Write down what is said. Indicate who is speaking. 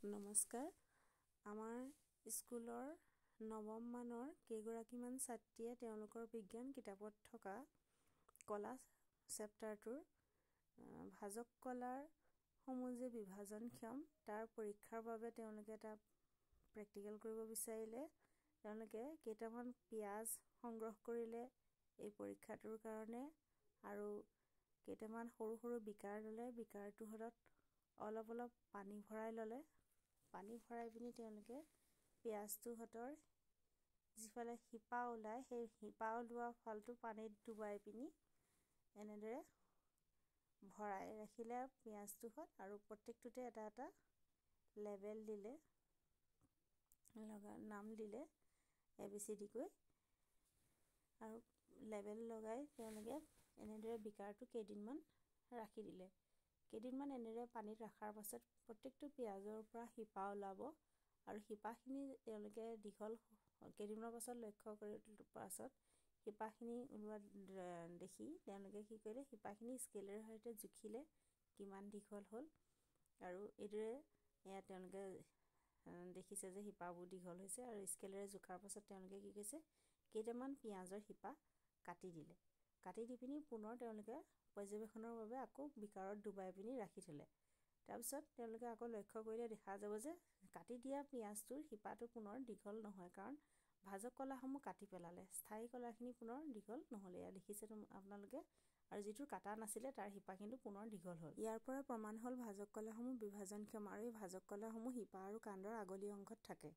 Speaker 1: নমস্কাৰ। আমাৰ স্কুলৰ নৱম মানৰ কেইগৰাকীমান ছাত্ৰীয়ে তেওঁলোকৰ বিজ্ঞান কিতাপত থকা কলা চেপ্টাৰটোৰ ভাজক কলাৰ সমূহ যে বিভাজনক্ষম তাৰ পৰীক্ষাৰ বাবে তেওঁলোকে এটা প্ৰেক্টিকেল কৰিব বিচাৰিলে। তেওঁলোকে কেইটামান পিঁয়াজ সংগ্ৰহ কৰিলে এই পৰীক্ষাটোৰ কাৰণে আৰু কেইটামান সৰু সৰু বিকাৰ ল'লে। বিকাৰটোহঁত অলপ পানী ভৰাই ল'লে। পানী ভৰাই পিনি তেওঁলোকে পিঁয়াজটোহঁতৰ যিফালে শিপা ওলায় সেই শিপা ওলোৱা ফালটো পানীত ডুবাই পিনি এনেদৰে ভৰাই ৰাখিলে পিঁয়াজটোহঁত আৰু প্ৰত্যেকটোতে এটা এটা লেবেল দিলে, নাম দিলে ABCD কৈ আৰু লেবেল লগাই তেওঁলোকে এনেদৰে বিকাৰটো কেইদিনমান ৰাখি দিলে। কেইদিনমান এনেদৰে পানীত ৰখাৰ পাছত প্ৰত্যেকটো পিঁয়াজৰ পৰা শিপা ওলাব আৰু শিপাখিনি তেওঁলোকে দীঘল কেইদিনমানৰ পাছত লক্ষ্য কৰি পাছত শিপাখিনি ওলোৱা দেখি তেওঁলোকে কি কৰিলে, শিপাখিনি স্কেলেৰ সৈতে জুখিলে কিমান দীঘল হ'ল আৰু এইদৰে তেওঁলোকে দেখিছে যে শিপাবোৰ দীঘল হৈছে আৰু স্কেলেৰে জোখাৰ পাছত তেওঁলোকে কি কৰিছে, কেইটামান পিঁয়াজৰ শিপা কাটি দিলে। কাটি দি পিনি পুনৰ তেওঁলোকে পৰ্যবেক্ষণৰ বাবে আকৌ বিকাৰত ডুবাই পিনি ৰাখি থ'লে। তাৰপিছত তেওঁলোকে আকৌ লক্ষ্য কৰিলে দেখা যাব যে কাটি দিয়া পিঁয়াজটোৰ শিপাটো পুনৰ দীঘল নহয়, কাৰণ ভাজক কলাসমূহ কাটি পেলালে। স্থায়ী কলাখিনি পুনৰ দীঘল নহ'লে। এয়া দেখিছে আপোনালোকে, আৰু যিটো কাটা নাছিলে তাৰ শিপা কিন্তু পুনৰ দীঘল হ'ল। ইয়াৰ পৰা প্ৰমাণ হ'ল ভাজক কলাসমূহ বিভাজনক্ষম আৰু এই ভাজক কলাসমূহ শিপা আৰু কাণ্ডৰ আগলি অংশত থাকে।